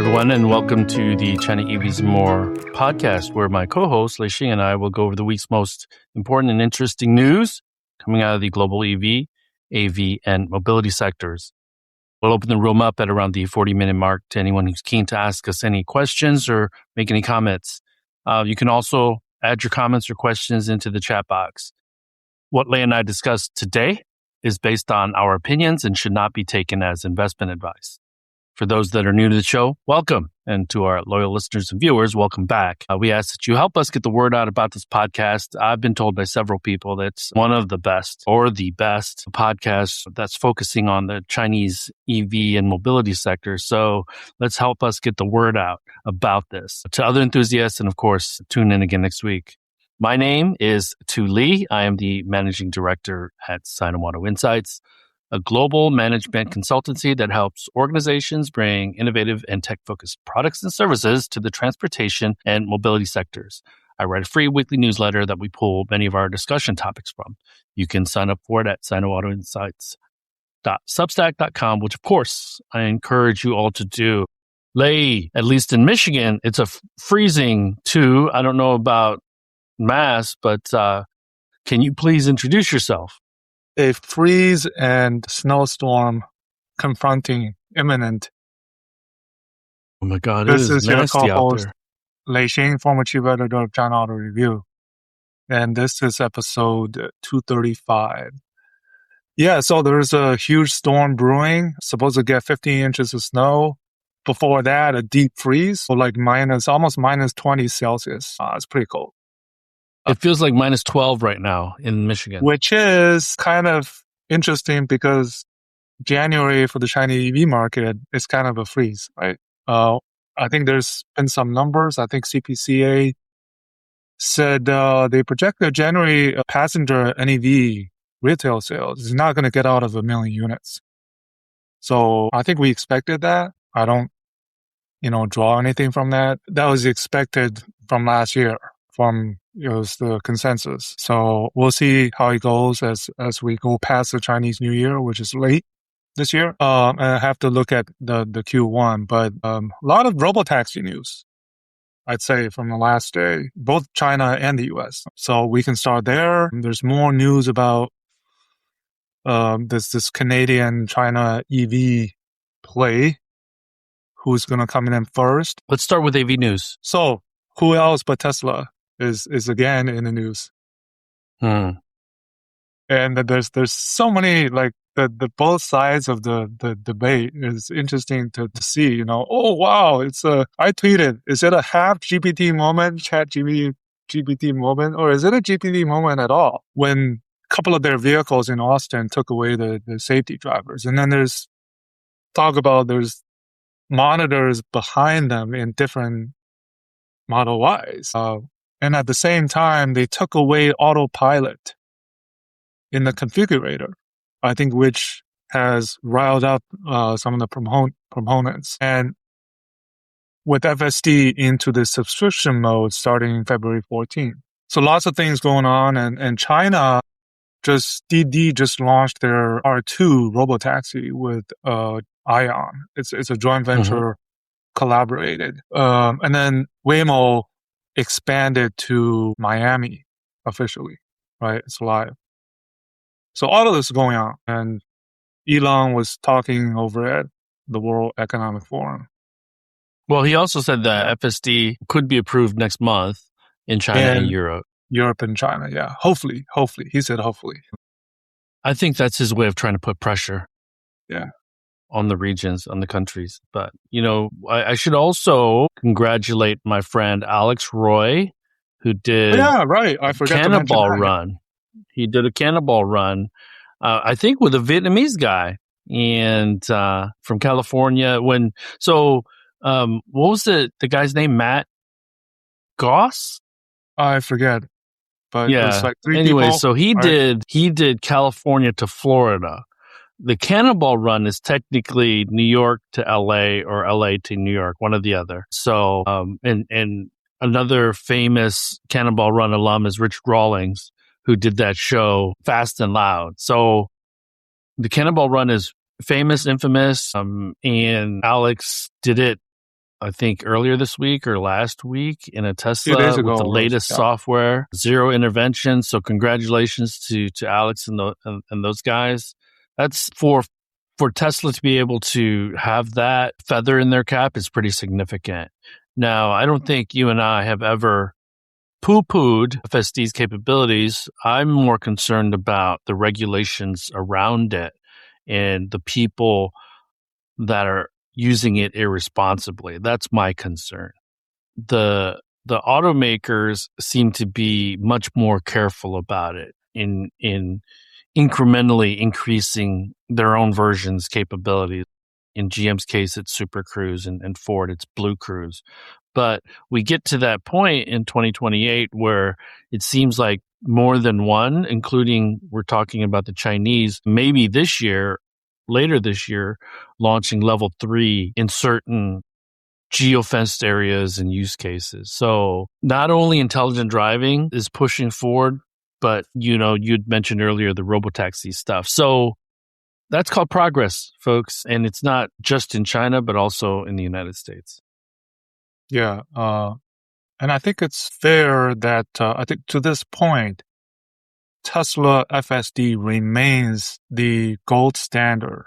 everyone, and welcome to the China EVs More podcast, where my co-host, Lei Xing, and I will go over the week's most important and interesting news coming out of the global EV, AV, and mobility sectors. We'll open the room up at around the 40-minute mark to anyone who's keen to ask us any questions or make any comments. You can also add your comments or questions into the chat box. What Lei and I discussed today is based on our opinions and should not be taken as investment advice. For those that are new to the show, welcome. And to our loyal listeners and viewers, welcome back. We ask that you help us get the word out about this podcast. I've been told by several people that it's one of the best or the best podcasts that's focusing on the Chinese EV and mobility sector. So let's help us get the word out about this to other enthusiasts. And of course, tune in again next week. My name is Tu Li. I am the managing director at Sinomoto Insights, a global management consultancy that helps organizations bring innovative and tech-focused products and services to the transportation and mobility sectors. I write a free weekly newsletter that we pull many of our discussion topics from. You can sign up for it at sinomotoinsights.substack.com, which, of course, I encourage you all to do. Lei, at least in Michigan, it's a freezing too. I don't know about Mass, but can you please introduce yourself? A freeze and snowstorm confronting imminent. Oh my God, this it is your nasty out co-host, there. Lei Xing, former chief editor of China Auto Review. And this is episode 235. Yeah, so there's a huge storm brewing, supposed to get 15 inches of snow. Before that, a deep freeze, so like almost minus 20 Celsius. It's pretty cold. It feels like minus 12 right now in Michigan. Which is kind of interesting because January for the Chinese EV market is kind of a freeze, right? I think there's been some numbers. I think CPCA said they project that January passenger NEV retail sales is not going to get out of 1 million units. So I think we expected that. I don't, draw anything from that. That was expected from last year. It was the consensus. So we'll see how it goes as we go past the Chinese New Year, which is late this year. And I have to look at the Q1, but a lot of Robotaxi news, I'd say, from the last day, both China and the US. So we can start there. There's more news about this Canadian China EV play. Who's going to come in first? Let's start with AV news. So who else but Tesla is again in the news. And there's so many, like the both sides of the debate is interesting to see, oh wow, I tweeted, is it a half GPT moment, chat GPT moment, or is it a GPT moment at all? When a couple of their vehicles in Austin took away the safety drivers. And then there's monitors behind them in different Model Ys. And at the same time, they took away autopilot in the configurator, I think, which has riled up some of the proponents. And with FSD into the subscription mode starting February 14th. So lots of things going on. And China, DiDi just launched their R2 Robotaxi with Ion. It's a joint venture collaborated. And then Waymo expanded to Miami officially, right? It's live. So all of this is going on. And Elon was talking over at the World Economic Forum. Well, he also said that FSD could be approved next month in China and Europe. Europe and China, yeah. Hopefully. He said hopefully. I think that's his way of trying to put pressure. Yeah. On the regions, on the countries. But, I should also congratulate my friend Alex Roy, who did I forgot Cannonball Run. He did a Cannonball Run, I think with a Vietnamese guy and from California. What was the guy's name? Matt Goss? I forget. But yeah. It was like 3 anyway, people. So he did California to Florida. The Cannonball Run is technically New York to LA or LA to New York, one or the other. So, and another famous Cannonball Run alum is Rich Rawlings, who did that show Fast and Loud. So the Cannonball Run is famous, infamous, and Alex did it I think earlier this week or last week in a few days Tesla ago with the it was, latest yeah. software, zero intervention. So congratulations to Alex and those guys. That's for Tesla to be able to have that feather in their cap is pretty significant. Now, I don't think you and I have ever poo-pooed FSD's capabilities. I'm more concerned about the regulations around it and the people that are using it irresponsibly. That's my concern. The automakers seem to be much more careful about it in incrementally increasing their own version's capabilities. In GM's case, it's Super Cruise, and Ford, it's Blue Cruise. But we get to that point in 2028 where it seems like more than one, including we're talking about the Chinese, maybe this year, later this year, launching level 3 in certain geofenced areas and use cases. So not only intelligent driving is pushing forward, but you'd mentioned earlier the Robotaxi stuff. So that's called progress, folks. And it's not just in China, but also in the United States. Yeah. And I think it's fair that I think to this point, Tesla FSD remains the gold standard.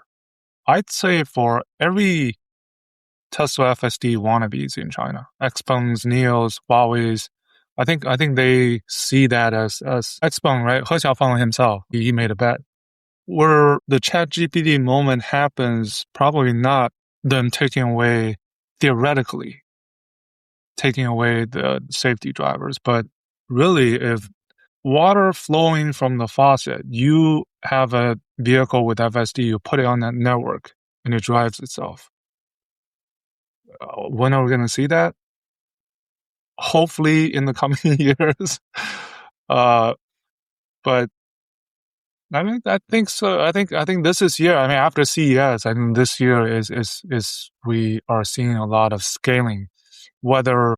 I'd say for every Tesla FSD wannabes in China, XPengs, Neos, Huawei's, I think they see that as XPeng, right? He Xiaofeng himself, he made a bet. Where the ChatGPT moment happens, probably not them theoretically taking away the safety drivers, but really if water flowing from the faucet, you have a vehicle with FSD, you put it on that network and it drives itself. When are we going to see that? Hopefully in the coming years. But I think so. I think this is year. I mean, after CES, I think this year is we are seeing a lot of scaling, whether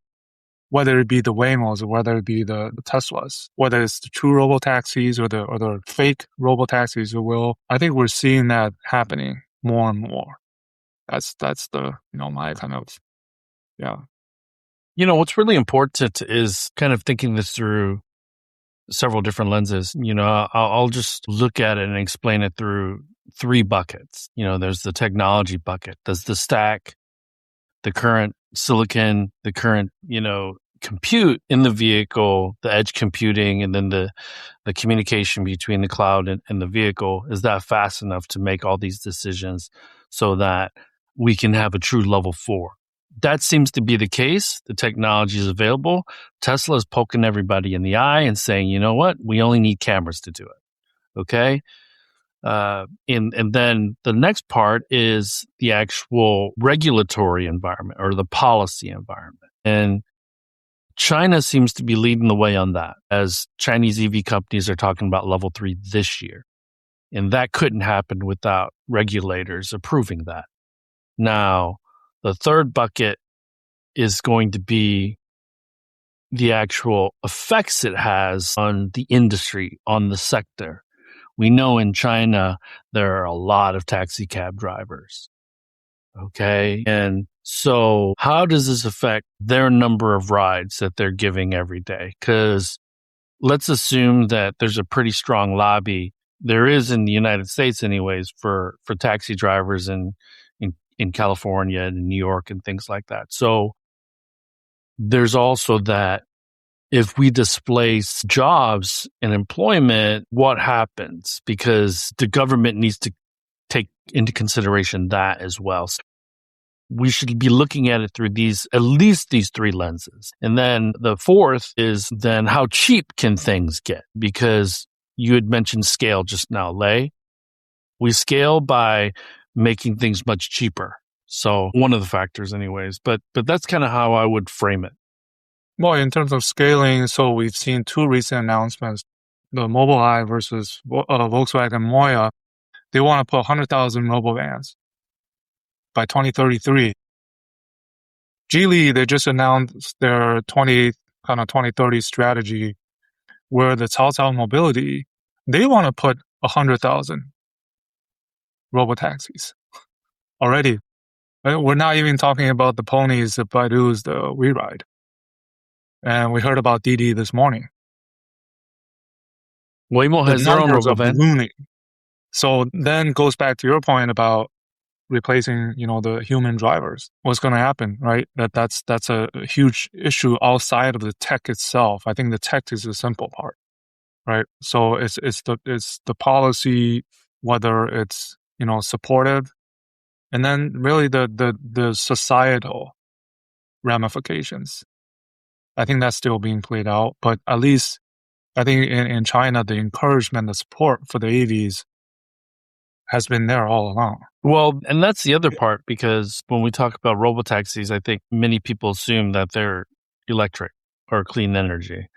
it be the Waymos or whether it be the Teslas, whether it's the true robotaxis or the fake robotaxis. I think we're seeing that happening more and more. That's the my kind of yeah. What's really important is kind of thinking this through several different lenses. I'll just look at it and explain it through 3 buckets. There's the technology bucket. Does the stack, the current silicon, the current, compute in the vehicle, the edge computing, and then the communication between the cloud and the vehicle, is that fast enough to make all these decisions so that we can have a true level 4? That seems to be the case. The technology is available. Tesla is poking everybody in the eye and saying, you know what? We only need cameras to do it. Okay. And then the next part is the actual regulatory environment or the policy environment. And China seems to be leading the way on that, as Chinese EV companies are talking about level 3 this year. And that couldn't happen without regulators approving that. Now, the third bucket is going to be the actual effects it has on the industry, on the sector. We know in China, there are a lot of taxi cab drivers. Okay. And so how does this affect their number of rides that they're giving every day? Because let's assume that there's a pretty strong lobby. There is in the United States anyways for taxi drivers in California and New York and things like that. So there's also that if we displace jobs and employment, what happens? Because the government needs to take into consideration that as well. So we should be looking at it through at least these 3 lenses. And then the fourth is then how cheap can things get? Because you had mentioned scale just now, Lei. We scale by making things much cheaper. So one of the factors anyways, but that's kind of how I would frame it. Well, in terms of scaling, so we've seen 2 recent announcements. The Mobileye versus Volkswagen MOIA, they want to put 100,000 robo-vans by 2033. Geely, they just announced their 2030 strategy where the Caocao Mobility, they want to put 100,000 robotaxis already We're not even talking about the ponies, the Baidu's, the WeRide. And we heard about DiDi this morning. Waymo has their own numbers are robo-van. ballooning. So then goes back to your point about replacing, the human drivers. What's going to happen, right? That's a huge issue outside of the tech itself. I think the tech is the simple part, right? So it's the policy, whether it's supportive, and then really the societal ramifications. I think that's still being played out, but at least I think in China, the encouragement, the support for the EVs has been there all along. Well, and that's the other part, because when we talk about robotaxis, I think many people assume that they're electric or clean energy,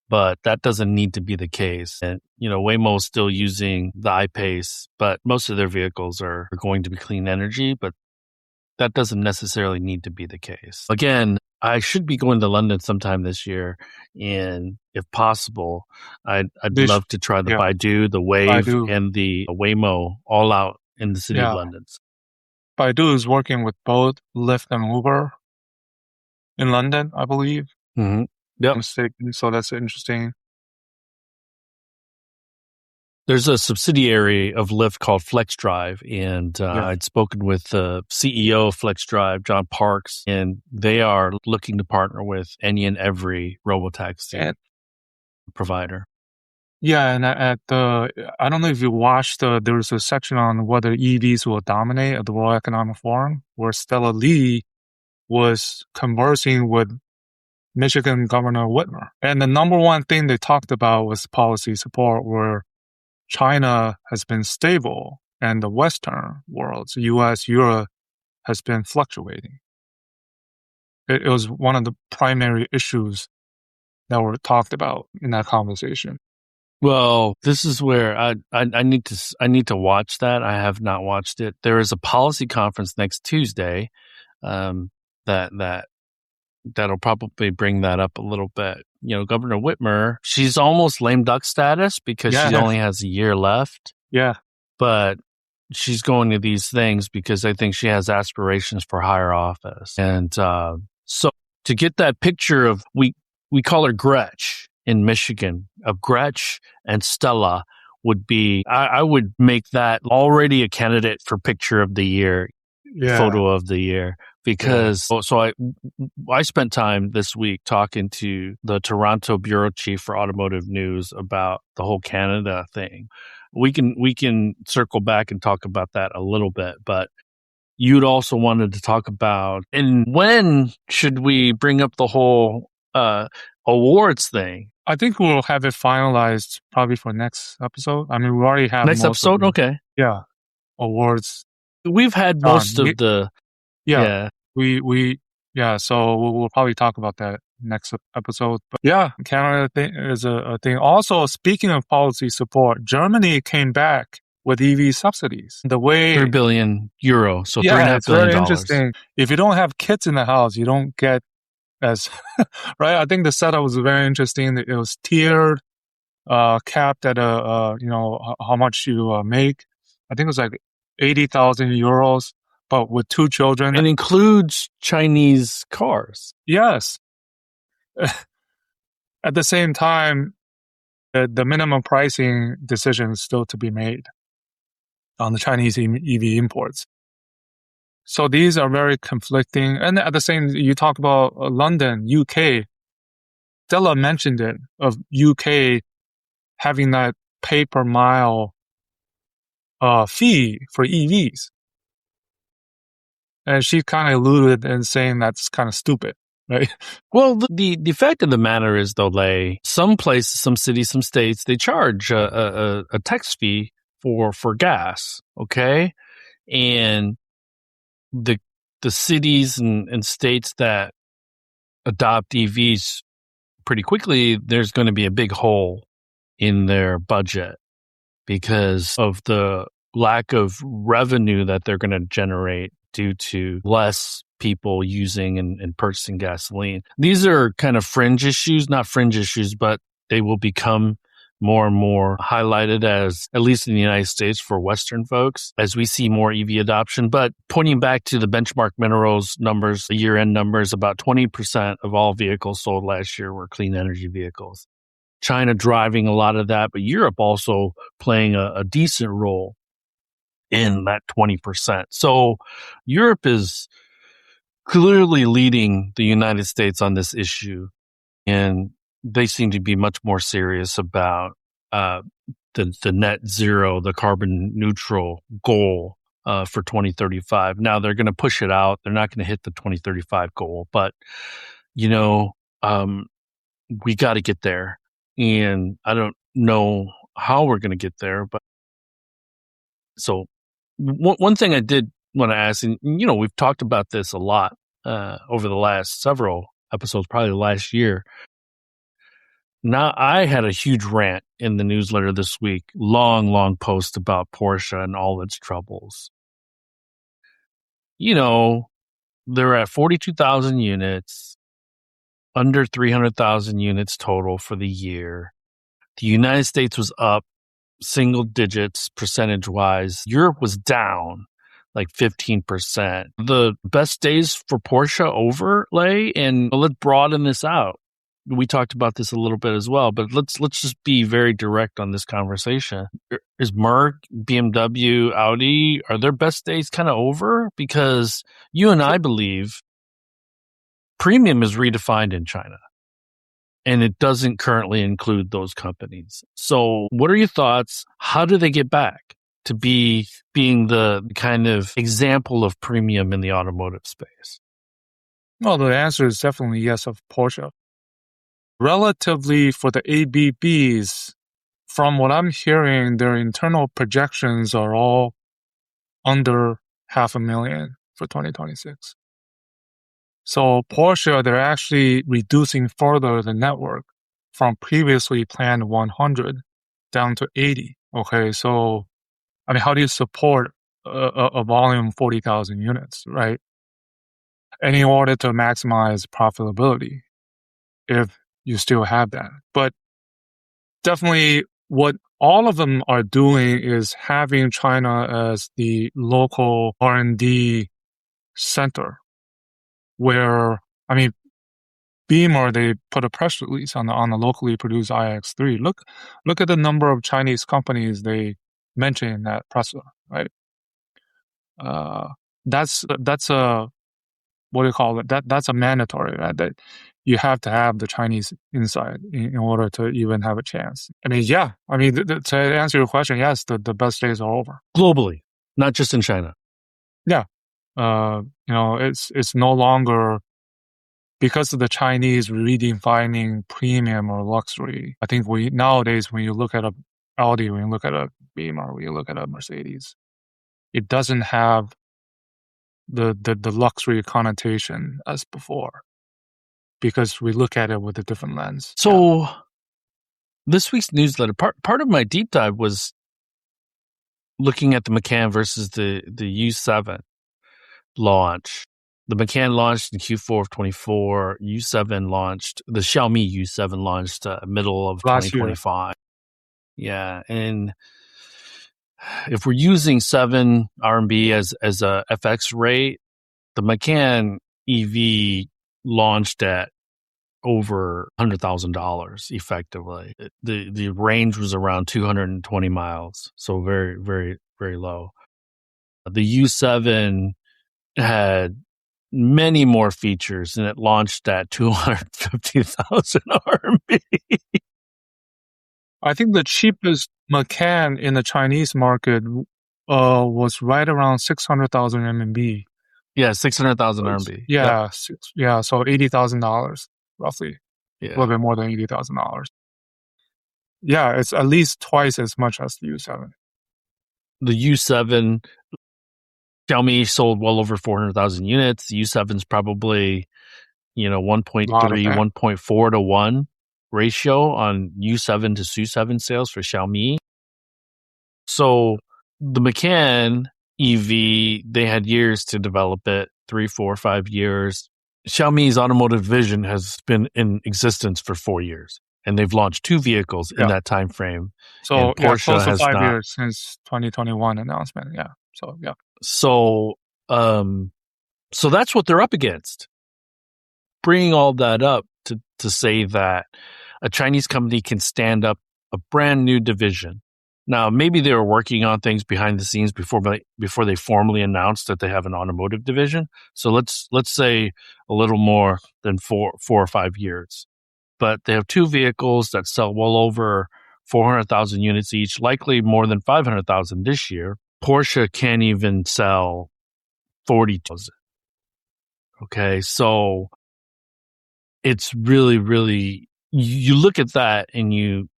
but that doesn't need to be the case. And, Waymo is still using the iPace, but most of their vehicles are going to be clean energy, but that doesn't necessarily need to be the case. Again, I should be going to London sometime this year, and if possible, I'd love to try the Baidu, the Wave, and the Waymo all out in the city of London. Baidu is working with both Lyft and Uber in London, I believe. Mm-hmm. Yep. So that's interesting. There's a subsidiary of Lyft called FlexDrive, and I'd spoken with the CEO of FlexDrive, John Parks, and they are looking to partner with any and every robotaxi provider. Yeah, and I don't know if you watched, there was a section on whether EVs will dominate at the World Economic Forum, where Stella Lee was conversing with Michigan Governor Whitmer. And the number one thing they talked about was policy support, where China has been stable and the Western world, so US, Europe, has been fluctuating. It was one of the primary issues that were talked about in that conversation. Well, this is where I need to watch that. I have not watched it. There is a policy conference next Tuesday that'll probably bring that up a little bit. Governor Whitmer, she's almost lame duck status because she only has a year left. Yeah. But she's going to these things because I think she has aspirations for higher office. And so to get that picture of, we call her Gretch in Michigan, of Gretch and Stella would be, I would make that already a candidate for picture of the year, photo of the year. Because so I spent time this week talking to the Toronto bureau chief for automotive news about the whole Canada thing. We can circle back and talk about that a little bit, but you'd also wanted to talk about, and when should we bring up the whole awards thing? I think we'll have it finalized probably for next episode. I mean, we already have next episode. Okay. Yeah, awards. We've had most of the. Yeah. So we'll probably talk about that next episode. But Canada is a thing. Also, speaking of policy support, Germany came back with EV subsidies. The way €3 billion, so $3.5 billion. It's very interesting. If you don't have kids in the house, you don't get as right. I think the setup was very interesting. It was tiered, capped at how much you make. I think it was like €80,000. But with 2 children. And includes Chinese cars. Yes. At the same time, the minimum pricing decision is still to be made on the Chinese EV imports. So these are very conflicting. And at the same, you talk about London, UK. Stella mentioned it, of UK having that pay per mile fee for EVs. And she kind of alluded in saying that's kind of stupid, right? Well, the fact of the matter is, though, some places, some cities, some states, they charge a tax fee for gas, okay? And the cities and states that adopt EVs pretty quickly, there's going to be a big hole in their budget because of the lack of revenue that they're going to generate due to less people using and purchasing gasoline. These are kind of fringe issues, not fringe issues, but they will become more and more highlighted as, at least in the United States for Western folks, as we see more EV adoption. But pointing back to the benchmark minerals numbers, the year-end numbers, about 20% of all vehicles sold last year were clean energy vehicles. China driving a lot of that, but Europe also playing a decent role in that 20%. So Europe is clearly leading the United States on this issue, and they seem to be much more serious about the net zero, the carbon neutral goal for 2035. Now they're going to push it out. They're not going to hit the 2035 goal, but we got to get there. And I don't know how we're going to get there, but so one thing I did want to ask, and we've talked about this a lot over the last several episodes, probably last year. Now, I had a huge rant in the newsletter this week, long post about Porsche and all its troubles. They're at 42,000 units, under 300,000 units total for the year. The United States was up single digits percentage-wise. Europe was down like 15%. The best days for Porsche overlay, and let's broaden this out. We talked about this a little bit as well, but let's just be very direct on this conversation. Is Merc, BMW, Audi, are their best days kind of over? Because you and I believe premium is redefined in China, and it doesn't currently include those companies. So what are your thoughts? How do they get back to being the kind of example of premium in the automotive space? Well, the answer is definitely yes of Porsche. Relatively for the ABBs, from what I'm hearing, their internal projections are all under 500,000 for 2026. So Porsche, they're actually reducing further the network from previously planned 100 down to 80. Okay, so how do you support a volume 40,000 units, right? And in order to maximize profitability, if you still have that. But definitely what all of them are doing is having China as the local R&D center where, Beamer, they put a press release on the locally produced iX3. Look at the number of Chinese companies they mention in that press, right? That's a, what do you call it? That's a mandatory, right? That you have to have the Chinese inside in order to even have a chance. To answer your question, yes, the best days are over. Globally, not just in China. Yeah. It's no longer, because of the Chinese redefining premium or luxury. I think nowadays, when you look at a Audi, when you look at a Beamer, when you look at a Mercedes, it doesn't have the luxury connotation as before, because we look at it with a different lens. So this week's newsletter, part of my deep dive was looking at the Macan versus the YU7 launch. The Macan launched in Q4 of 24. YU7 launched, the Xiaomi YU7 launched middle of Last 2025. Yeah, and if we're using 7 RMB as a FX rate, the Macan EV launched at over $100,000 effectively. The range was around 220 miles, so very, very, very low. The YU7 had many more features, and it launched at 250,000 RMB. I think the cheapest Macan in the Chinese market was right around 600,000 RMB. Yeah, 600,000 RMB. Yeah, so $80,000 roughly. Yeah. A little bit more than $80,000. Yeah, it's at least twice as much as the YU7. The YU7, Xiaomi sold well over 400,000 units. The YU7's probably, 1.3, 1.4 to 1 ratio on YU7 to SU7 sales for Xiaomi. So the Macan EV, they had years to develop it, 3, 4, 5 years. Xiaomi's automotive vision has been in existence for 4 years. and they've launched 2 vehicles in that time frame. So and Porsche close to has 5 not. years since 2021 announcement. Yeah. So yeah. So that's what they're up against. Bringing all that up to say that a Chinese company can stand up a brand new division. Now, maybe they were working on things behind the scenes before they formally announced that they have an automotive division. So let's say a little more than 4 or 5 years. But they have 2 vehicles that sell well over 400,000 units each, likely more than 500,000 this year. Porsche can't even sell 40,000. Okay, so it's really, really, you look at that and you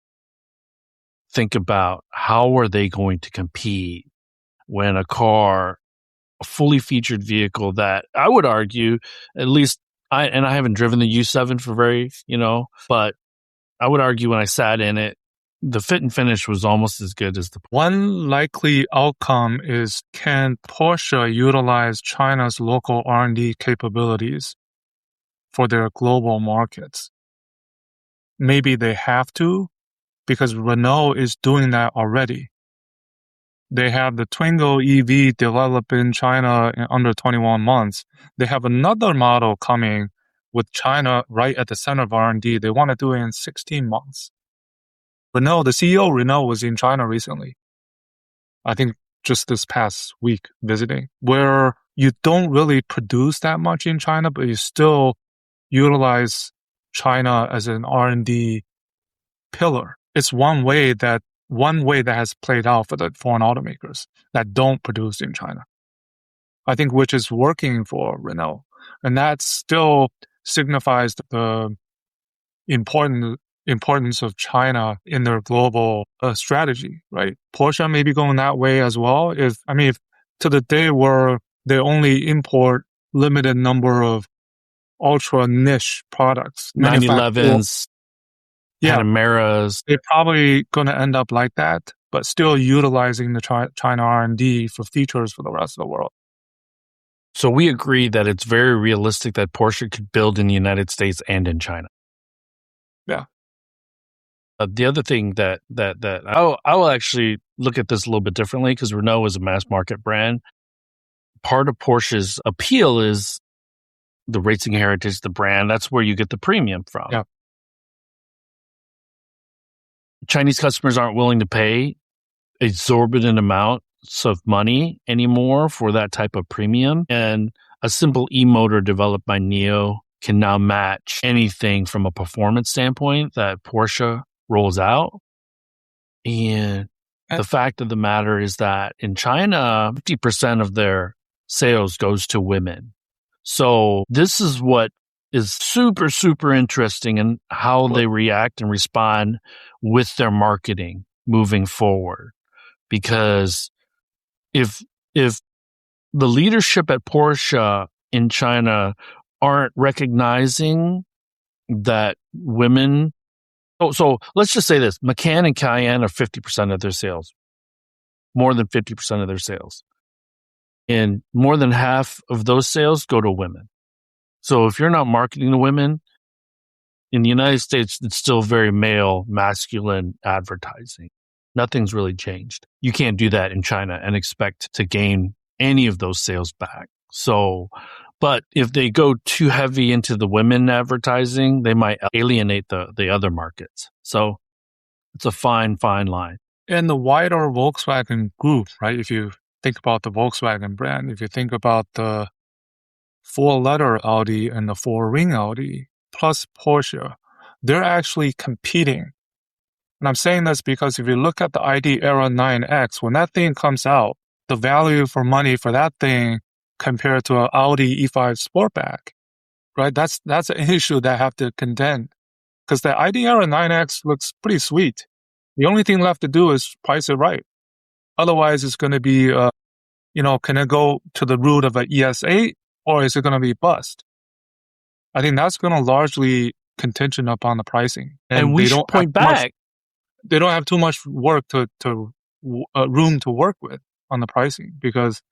think about how are they going to compete when a fully featured vehicle that I would argue, at least I haven't driven the YU7 for but I would argue when I sat in it, the fit and finish was almost as good as the. One likely outcome is, can Porsche utilize China's local R&D capabilities for their global markets? Maybe they have to, because Renault is doing that already. They have the Twingo EV developed in China in under 21 months. They have another model coming with China right at the center of R&D. They want to do it in 16 months. Renault, the CEO of Renault was in China recently. I think just this past week visiting, where you don't really produce that much in China, but you still utilize China as an R&D pillar. It's one way that has played out for the foreign automakers that don't produce in China. I think which is working for Renault. And that still signifies the importance of China in their global strategy, right? Porsche may be going that way as well. If to the day where they only import limited number of ultra niche products, 911s, Panameras. They're probably going to end up like that, but still utilizing the China R&D for features for the rest of the world. So we agree that it's very realistic that Porsche could build in the United States and in China. Yeah. The other thing that I will actually look at this a little bit differently, because Renault is a mass market brand. Part of Porsche's appeal is the racing heritage, the brand. That's where you get the premium from. Yeah. Chinese customers aren't willing to pay exorbitant amounts of money anymore for that type of premium. And a simple e-motor developed by NIO can now match anything from a performance standpoint that Porsche rolls out. And the fact of the matter is that in China, 50% of their sales goes to women. So this is what is super, super interesting in how they react and respond with their marketing moving forward. Because if the leadership at Porsche in China aren't recognizing that women, so let's just say this, Macan and Cayenne are 50% of their sales, more than 50% of their sales. And more than half of those sales go to women. So if you're not marketing to women, in the United States, it's still very male, masculine advertising. Nothing's really changed. You can't do that in China and expect to gain any of those sales back. So, but if they go too heavy into the women advertising, they might alienate the other markets. So it's a fine line. And the wider Volkswagen group, right? If you think about the Volkswagen brand, if you think about the 4-letter Audi and the 4-ring Audi plus Porsche, they're actually competing. And I'm saying this because if you look at the ID.ERA 9X, when that thing comes out, the value for money for that thing compared to an Audi E5 Sportback, right? That's an issue that I have to contend. Because the ID.ERA 9X looks pretty sweet. The only thing left to do is price it right. Otherwise, it's going to be, can it go to the route of an ES8 or is it going to be bust? I think that's going to largely contingent upon the pricing. And we should point back. They don't have too much work room to work with on the pricing, because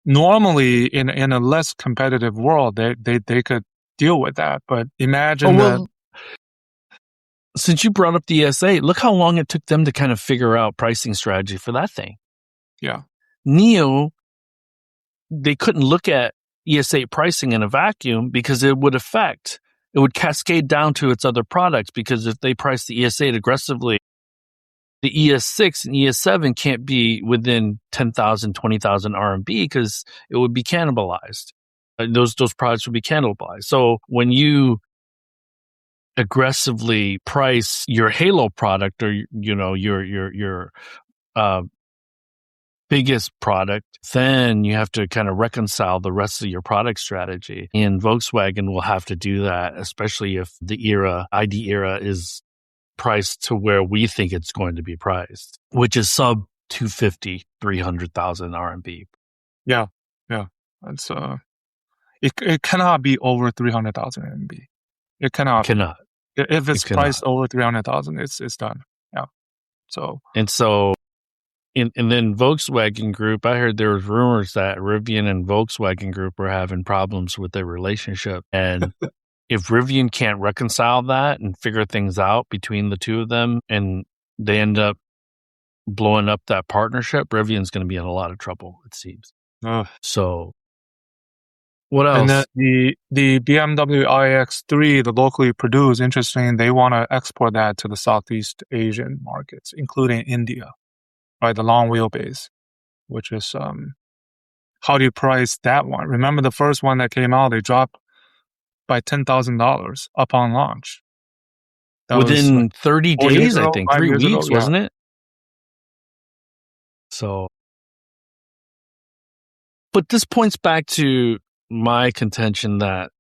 normally in a less competitive world, they could deal with that. But imagine that since you brought up the ESA, look how long it took them to kind of figure out pricing strategy for that thing. Yeah. NIO, they couldn't look at ES8 pricing in a vacuum because it would cascade down to its other products, because if they price the ES8 aggressively, the ES6 and ES7 can't be within 10,000, 20,000 RMB because it would be cannibalized. Those products would be cannibalized. So when you aggressively price your Halo product, or your biggest product, then you have to kind of reconcile the rest of your product strategy. And Volkswagen will have to do that, especially if the ID.ERA is priced to where we think it's going to be priced, which is sub 250, 300,000 RMB. Yeah. It's it cannot be over 300,000 RMB. It cannot. If it's priced over 300,000, it's done. Yeah. And then Volkswagen Group, I heard there was rumors that Rivian and Volkswagen Group were having problems with their relationship. And if Rivian can't reconcile that and figure things out between the two of them, and they end up blowing up that partnership, Rivian's going to be in a lot of trouble, it seems. So what else? And the BMW iX3, the locally produced, interesting, they want to export that to the Southeast Asian markets, including India. Right, the long wheelbase, which is how do you price that one? Remember the first one that came out, they dropped by $10,000 upon launch. That within 30 days, I think, 3 weeks, wasn't it? So, but this points back to my contention that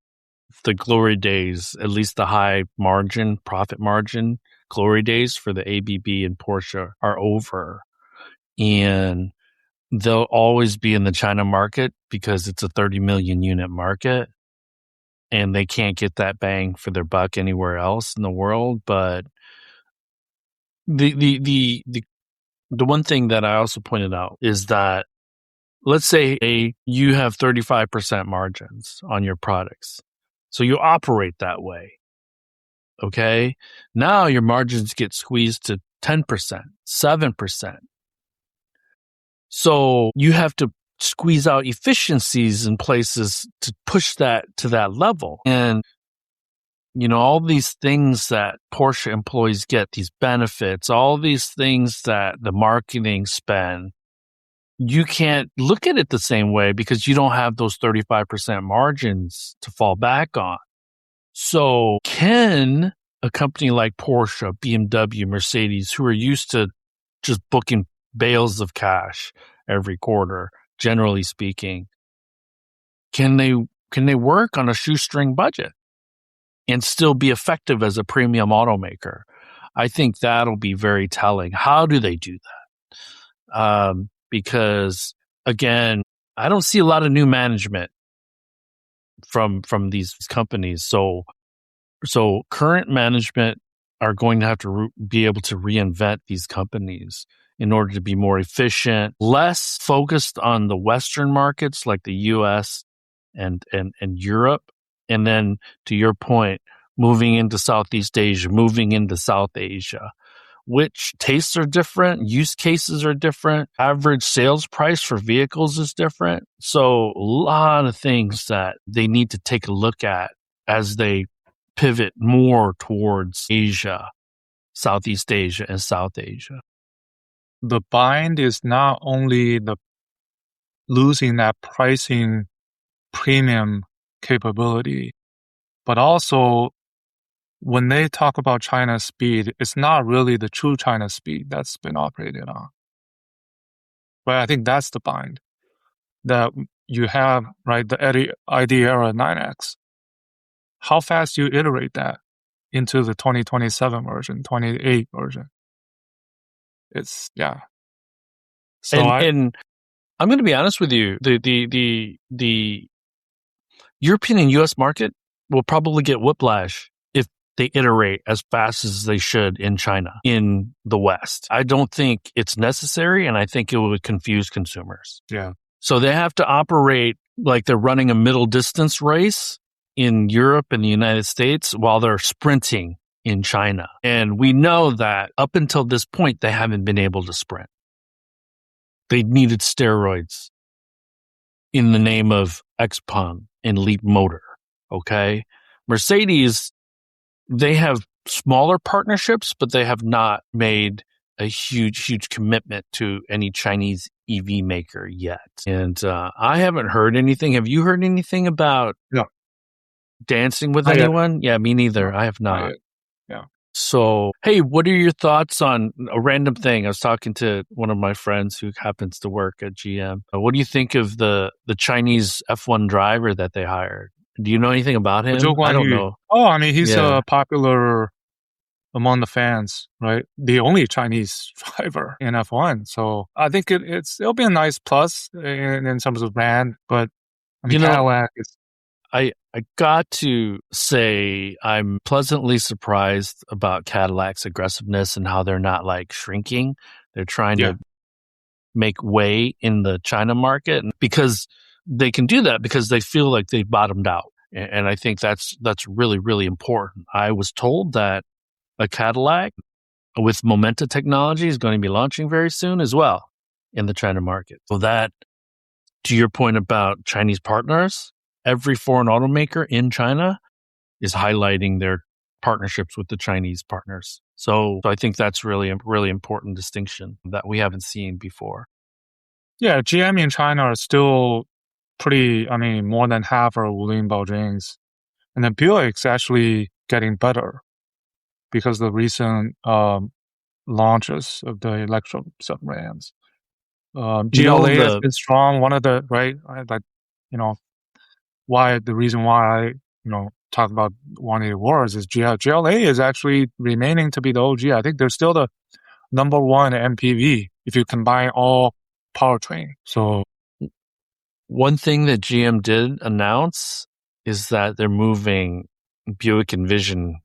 the glory days, at least the high margin, profit margin glory days for the ABB and Porsche are over. And they'll always be in the China market because it's a 30 million unit market, and they can't get that bang for their buck anywhere else in the world. But the one thing that I also pointed out is that, let's say you have 35% margins on your products, so you operate that way. Okay, now your margins get squeezed to 10%, 7%. So you have to squeeze out efficiencies in places to push that to that level. And, all these things that Porsche employees get, these benefits, all these things that the marketing spend, you can't look at it the same way because you don't have those 35% margins to fall back on. So can a company like Porsche, BMW, Mercedes, who are used to just booking bales of cash every quarter, generally speaking, can they work on a shoestring budget and still be effective as a premium automaker? I think that'll be very telling. How do they do that? Because again, I don't see a lot of new management from these companies. So current management are going to have to be able to reinvent these companies in order to be more efficient, less focused on the Western markets like the US and Europe. And then, to your point, moving into Southeast Asia, moving into South Asia, which tastes are different, use cases are different, average sales price for vehicles is different. So a lot of things that they need to take a look at as they pivot more towards Asia, Southeast Asia, and South Asia. The bind is not only the losing that pricing premium capability, but also when they talk about China's speed, it's not really the true China speed that's been operated on. But I think that's the bind that you have, right? The ID.ERA 9X. How fast you iterate that into the 2027 version, 28 version. It's, yeah. So and I'm going to be honest with you, the European and US market will probably get whiplash if they iterate as fast as they should in China, in the West. I don't think it's necessary, and I think it would confuse consumers. Yeah. So they have to operate like they're running a middle distance race in Europe and the United States while they're sprinting in China. And we know that up until this point, they haven't been able to sprint. They needed steroids in the name of XPeng and Leap Motor. Okay. Mercedes, they have smaller partnerships, but they have not made a huge commitment to any Chinese EV maker yet. And I haven't heard anything. Have you heard anything about dancing with anyone? Yeah, me neither. I have not. Yeah. So, hey, what are your thoughts on a random thing? I was talking to one of my friends who happens to work at GM. What do you think of the Chinese F1 driver that they hired? Do you know anything about him? I don't know. Oh, I mean, he's popular among the fans, right? The only Chinese driver in F1. So I think it'll be a nice plus in terms of brand. But I mean, Cadillac is... I got to say I'm pleasantly surprised about Cadillac's aggressiveness and how they're not like shrinking. They're trying to make way in the China market because they can do that because they feel like they've bottomed out. And I think that's really, really important. I was told that a Cadillac with Momenta technology is going to be launching very soon as well in the China market. So that, to your point about Chinese partners, every foreign automaker in China is highlighting their partnerships with the Chinese partners. So I think that's really important distinction that we haven't seen before. Yeah, GM in China are still pretty, I mean, more than half are Wuling Baojings. And then Buick's actually getting better because of the recent launches of the electric sub-brands. GLA has been strong. One of the, right, like, the reason why I, talk about 180 Wars is GLA is actually remaining to be the OG. I think they're still the number one MPV if you combine all powertrain. So one thing that GM did announce is that they're moving Buick Envision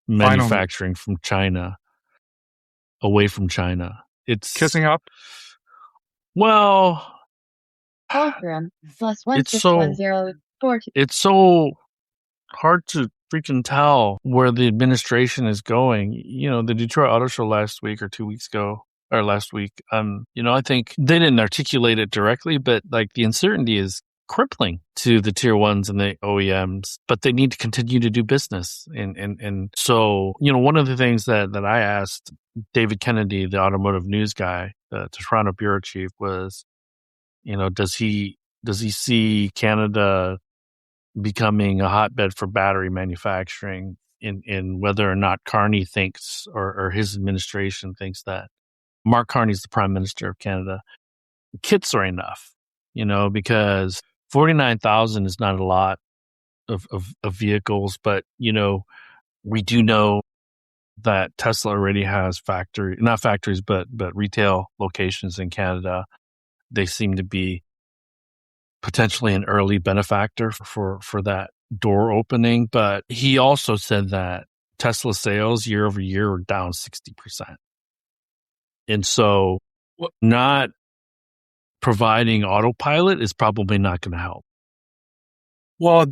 manufacturing from China away from China. It's kissing up. Well, it's so hard to freaking tell where the administration is going. The Detroit Auto Show last week or 2 weeks ago, or last week, I think they didn't articulate it directly, but like the uncertainty is crippling to the tier ones and the OEMs, but they need to continue to do business. And so, one of the things that I asked David Kennedy, the automotive news guy, the Toronto bureau chief, was, does he see Canada becoming a hotbed for battery manufacturing in whether or not Carney thinks or his administration thinks that Mark Carney's the Prime Minister of Canada, kits are enough, because 49,000 is not a lot of vehicles, but, we do know that Tesla already has not factories, but retail locations in Canada. They seem to be potentially an early benefactor for that door opening. But he also said that Tesla sales year over year were down 60%. And so not providing autopilot is probably not going to help. Well,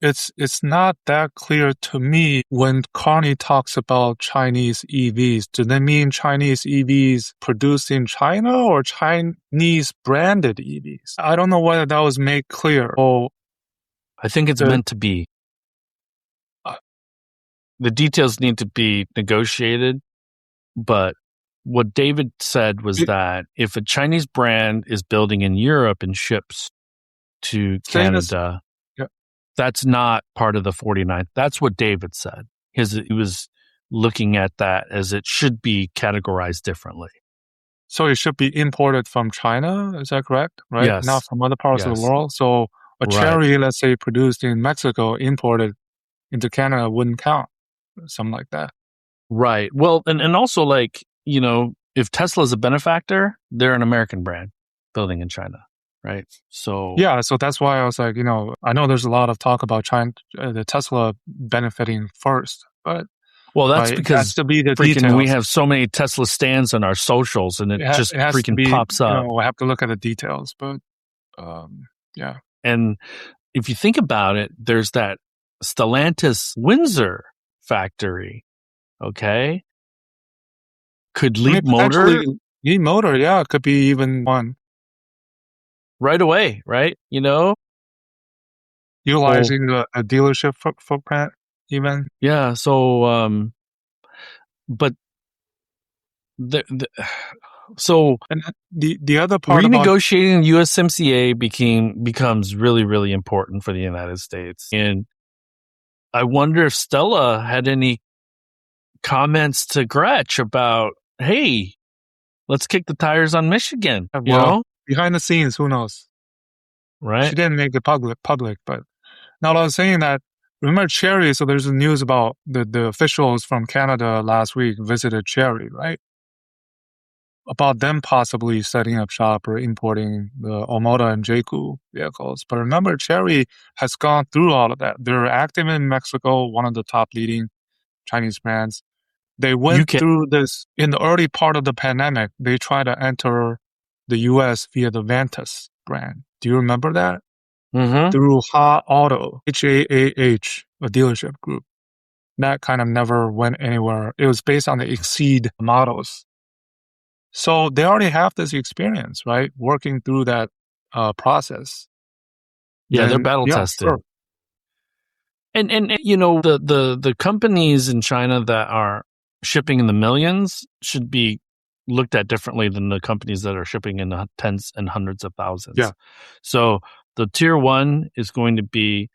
it's not that clear to me when Carney talks about Chinese EVs. Do they mean Chinese EVs produced in China or Chinese branded EVs? I don't know whether that was made clear. I think it's meant to be. The details need to be negotiated, but what David said was that if a Chinese brand is building in Europe and ships to Canada, that's not part of the 49. That's what David said. He was looking at that as it should be categorized differently. So it should be imported from China, is that correct? Right? Yes. Not from other parts of the world. So a cherry, let's say, produced in Mexico, imported into Canada wouldn't count. Something like that. Right. Well, and also if Tesla is a benefactor, they're an American brand building in China. Right. So so that's why I was like, I know there's a lot of talk about China, the Tesla benefiting first, but that's because we have so many Tesla stands on our socials, and it just freaking pops up. We'll have to look at the details, but And if you think about it, there's that Stellantis Windsor factory. Okay. Could Leap Motor potentially Leap Motor, yeah, could be even one. Right away, right? Utilizing a dealership footprint even. Yeah. So, but so and the other part renegotiating USMCA becomes really, really important for the United States. And I wonder if Stella had any comments to Gretsch about, hey, let's kick the tires on Michigan. Behind the scenes, who knows? Right. She didn't make it public, but now I was saying that, remember Chery? So there's news about the officials from Canada last week visited Chery, right? About them possibly setting up shop or importing the Omoda and Jaku vehicles. But remember, Chery has gone through all of that. They're active in Mexico, one of the top leading Chinese brands. They went through this in the early part of the pandemic. They tried to enter the US via the Vantus brand. Do you remember that? Mm-hmm. Through Ha Auto, HAAH, a dealership group. That kind of never went anywhere. It was based on the Exceed models. So they already have this experience, right? Working through that process. Yeah, they're battle tested. Sure. And the companies in China that are shipping in the millions should be looked at differently than the companies that are shipping in the tens and hundreds of thousands. Yeah. So the tier one is going to be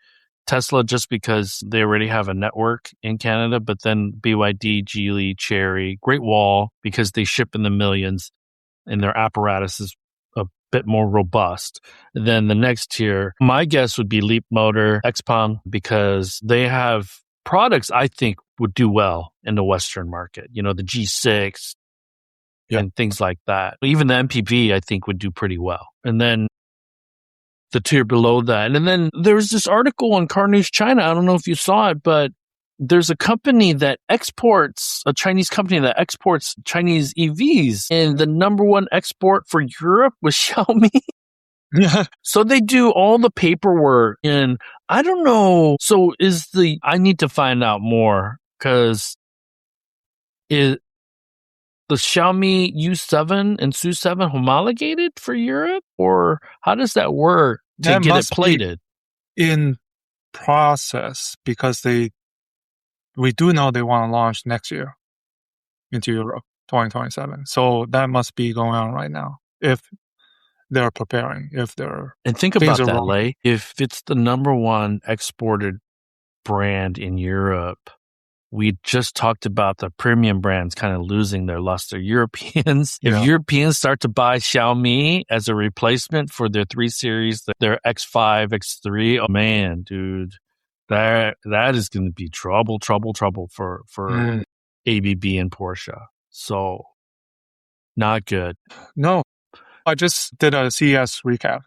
Tesla just because they already have a network in Canada, but then BYD, Geely, Chery, Great Wall, because they ship in the millions and their apparatus is a bit more robust. Then the next tier, my guess would be Leap Motor, XPeng, because they have products I think would do well in the Western market. The G6 and things like that. Even the MPV I think would do pretty well. And then the tier below that. And then there's this article on Car News China. I don't know if you saw it, but there's a company that exports, a Chinese company that exports Chinese EVs. And the number one export for Europe was Xiaomi. Yeah. So they do all the paperwork. And I don't know. So I need to find out more because is the Xiaomi YU7 and SU7 homologated for Europe? Or how does that work to get it plated? In process, because we do know they want to launch next year into Europe, 2027. So that must be going on right now. If they're preparing, and think about that, Lei. If it's the number one exported brand in Europe, we just talked about the premium brands kind of losing their luster. If Europeans start to buy Xiaomi as a replacement for their 3 Series, their X5, X3, oh man, dude, that is going to be trouble for ABB and Porsche. So, not good. No, I just did a CES recap,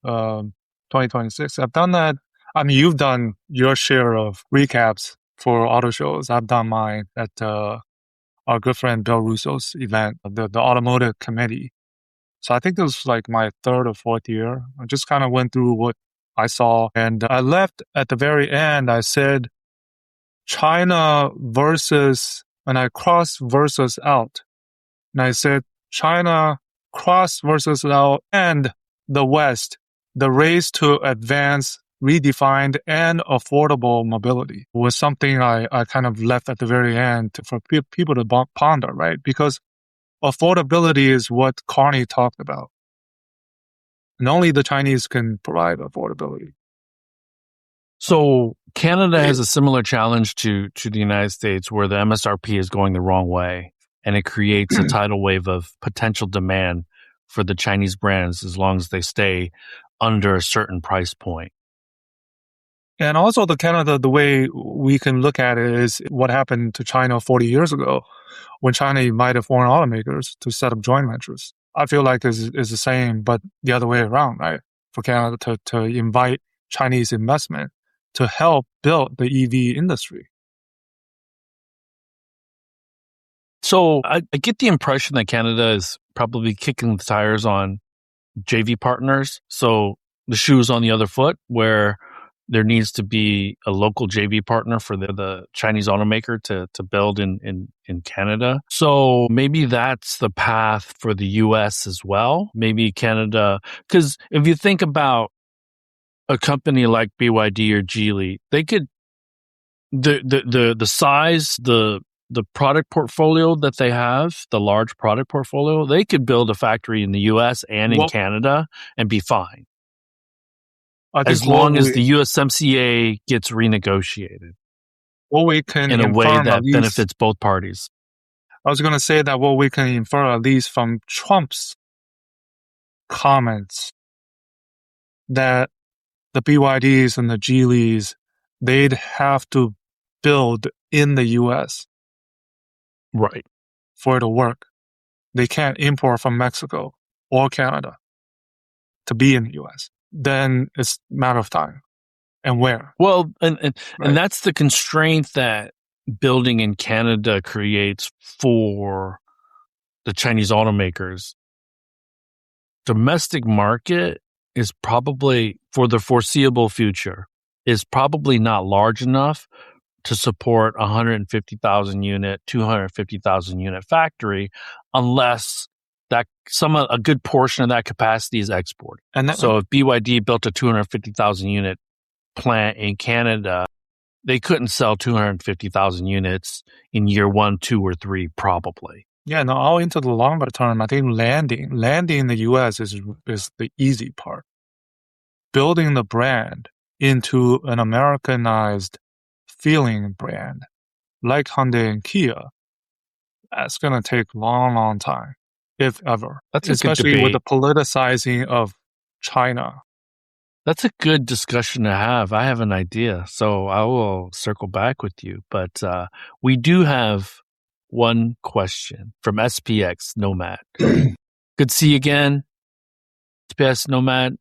2026. I've done that. I mean, you've done your share of recaps for auto shows. I've done mine at our good friend Bill Russo's event, the automotive committee. So I think this was like my 3rd or 4th year. I just kind of went through what I saw, and I left at the very end. I said China versus, and I crossed versus out. And I said China cross versus out and the West, the race to advance redefined and affordable mobility was something I kind of left at the very end for people to ponder, right? Because affordability is what Carney talked about. And only the Chinese can provide affordability. So Canada has a similar challenge to the United States where the MSRP is going the wrong way, and it creates a tidal wave of potential demand for the Chinese brands as long as they stay under a certain price point. And also the way we can look at it is what happened to China 40 years ago when China invited foreign automakers to set up joint ventures. I feel like is the same, but the other way around, right? For Canada to invite Chinese investment to help build the EV industry. So I get the impression that Canada is probably kicking the tires on JV partners. So the shoe's on the other foot where there needs to be a local JV partner for the Chinese automaker to build in Canada. So maybe that's the path for the US as well. Maybe Canada, because if you think about a company like BYD or Geely, they could the size, the product portfolio that they have, the large product portfolio, they could build a factory in the US and in Canada and be fine. As long as the USMCA gets renegotiated in a way that benefits both parties. I was going to say that what we can infer, at least from Trump's comments, that the BYDs and the Geelys, they'd have to build in the US. Right. For it to work. They can't import from Mexico or Canada to be in the US. Then it's a matter of time. And where? Well, and that's the constraint that building in Canada creates for the Chinese automakers. Domestic market is probably, for the foreseeable future, is probably not large enough to support 150,000 unit, 250,000 unit factory unless that a good portion of that capacity is exported. So if BYD built a 250,000 unit plant in Canada, they couldn't sell 250,000 units in year 1, 2, or 3, probably. Yeah, no, all into the longer term, I think landing in the US is the easy part. Building the brand into an Americanized feeling brand, like Hyundai and Kia, that's going to take long time, if ever. That's especially with the politicizing of China. That's a good discussion to have. I have an idea, so I will circle back with you. But we do have one question from SPX Nomad. Good to see you again, SPX Nomad.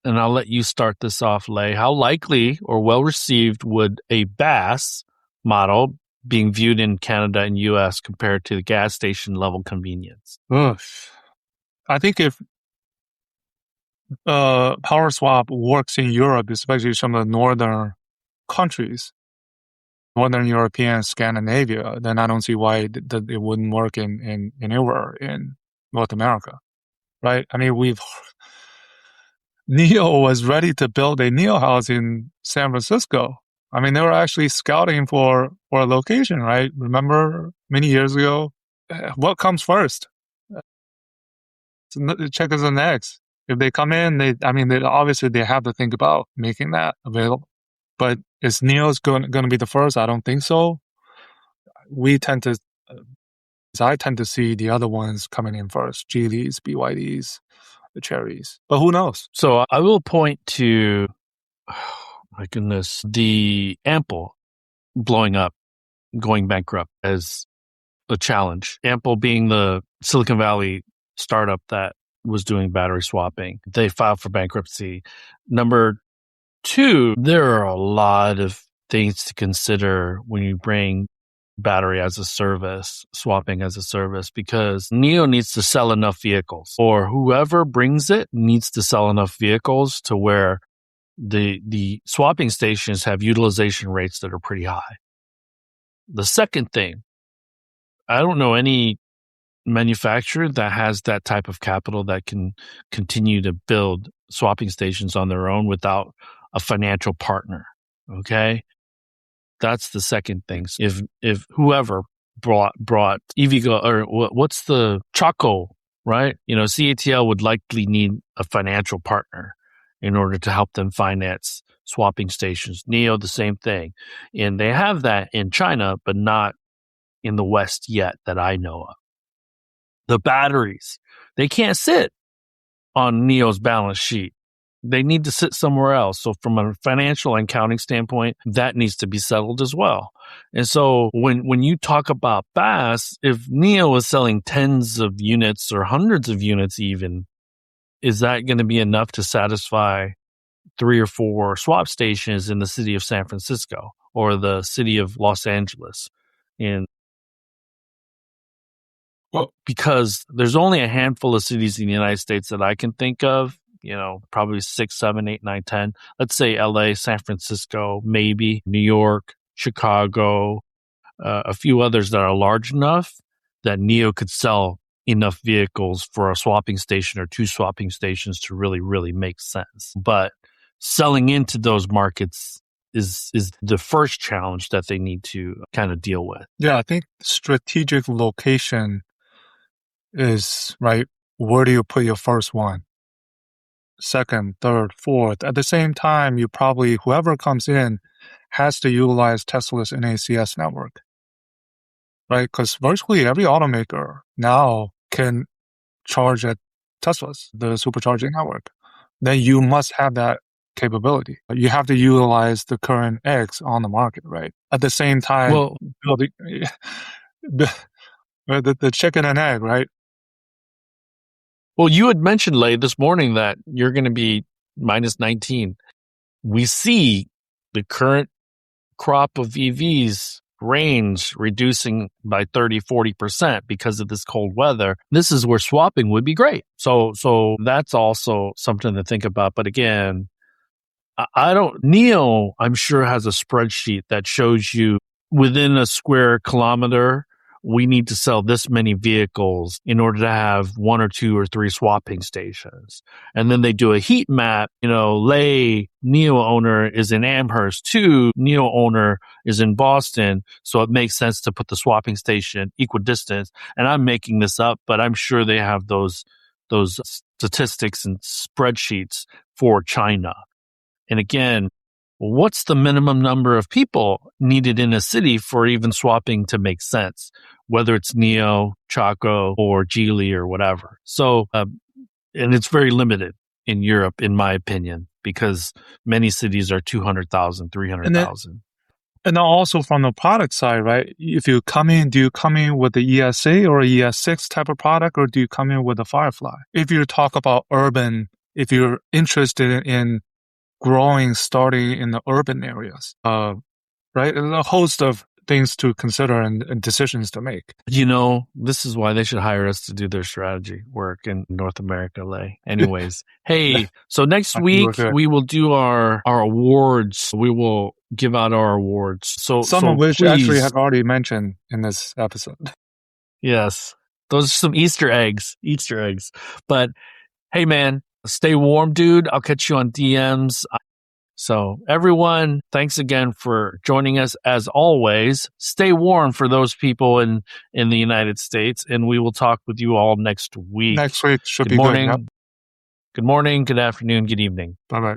And I'll let you start this off, Lei. How likely or well-received would a BAAS model being viewed in Canada and US compared to the gas station level convenience? I think if power swap works in Europe, especially some of the northern countries, Northern European, Scandinavia, then I don't see why it wouldn't work in anywhere in North America, right? I mean, NIO was ready to build a NIO house in San Francisco. I mean, they were actually scouting for a location, right? Remember many years ago? What comes first? Chickens and eggs. If they come in, they obviously they have to think about making that available. But is NIO's going to be the first? I don't think so. I tend to see the other ones coming in first. Geelys, BYDs, the Cherries. But who knows? So I will point to, my goodness, the Ample blowing up, going bankrupt as a challenge. Ample being the Silicon Valley startup that was doing battery swapping. They filed for bankruptcy. Number 2, there are a lot of things to consider when you bring battery as a service, swapping as a service, because NIO needs to sell enough vehicles, or whoever brings it needs to sell enough vehicles to where the swapping stations have utilization rates that are pretty high. The second thing, I don't know any manufacturer that has that type of capital that can continue to build swapping stations on their own without a financial partner. Okay? That's the second thing. If whoever brought EVgo, or what's the Caocao, right? CATL would likely need a financial partner in order to help them finance swapping stations. NIO, the same thing. And they have that in China, but not in the West yet that I know of. The batteries, they can't sit on NIO's balance sheet. They need to sit somewhere else. So from a financial and accounting standpoint, that needs to be settled as well. And so when you talk about BAAS, if NIO is selling tens of units or hundreds of units even, is that going to be enough to satisfy 3 or 4 swap stations in the city of San Francisco or the city of Los Angeles? Because there's only a handful of cities in the United States that I can think of probably 6, 7, 8, 9, 10. Let's say LA, San Francisco, maybe New York, Chicago, a few others that are large enough that NIO could sell enough vehicles for a swapping station or 2 swapping stations to really, really make sense. But selling into those markets is the first challenge that they need to kind of deal with. Yeah, I think strategic location is, right, where do you put your first one? Second, third, fourth. At the same time, whoever comes in has to utilize Tesla's NACS network, right? Because virtually every automaker now can charge at Tesla's, the supercharging network. Then you must have that capability. You have to utilize the current eggs on the market, right? At the same time, the chicken and egg, right? Well, you had mentioned, Lei, this morning that you're going to be minus 19. We see the current crop of EVs range reducing by 30, 40% because of this cold weather. This is where swapping would be great. So that's also something to think about. But again, NIO, I'm sure, has a spreadsheet that shows you within a square kilometer, we need to sell this many vehicles in order to have 1 or 2 or 3 swapping stations. And then they do a heat map. Lei, NIO owner, is in Amherst. 2, NIO owner is in Boston. So it makes sense to put the swapping station equidistant. And I'm making this up, but I'm sure they have those statistics and spreadsheets for China. And again, what's the minimum number of people needed in a city for even swapping to make sense, whether it's NIO, Chaco, or Geely or whatever? So, and it's very limited in Europe, in my opinion, because many cities are 200,000, 300,000. And then also from the product side, right? If you come in, do you come in with the ES8 or ES6 type of product, or do you come in with the Firefly? If you talk about urban, if you're interested in starting in the urban areas, right? There's a host of things to consider and decisions to make. This is why they should hire us to do their strategy work in North America, Lei. Anyways, hey, so next week we will do our awards. We will give out our awards. Some of which actually have already mentioned in this episode. Yes, those are some Easter eggs. But hey, man, stay warm, dude. I'll catch you on DMs. So everyone, thanks again for joining us. As always, stay warm for those people in the United States, and we will talk with you all next week. Next week should be good. Yep. Good morning, good afternoon, good evening. Bye-bye.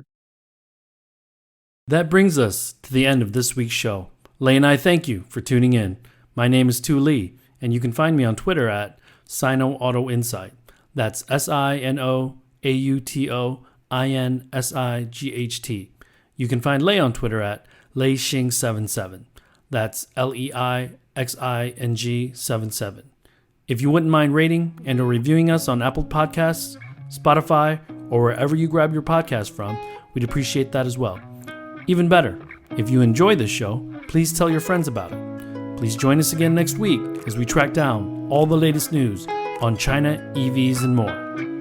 That brings us to the end of this week's show. Lei and I thank you for tuning in. My name is Tu Lee, and you can find me on Twitter at Sino Auto Insight. That's SinoAutoInsight. You can find Lei on Twitter at LeiXing77. That's LEIXING77. If you wouldn't mind rating and or reviewing us on Apple Podcasts, Spotify, or wherever you grab your podcast from, we'd appreciate that as well. Even better, if you enjoy this show, please tell your friends about it. Please join us again next week as we track down all the latest news on China, EVs, and more.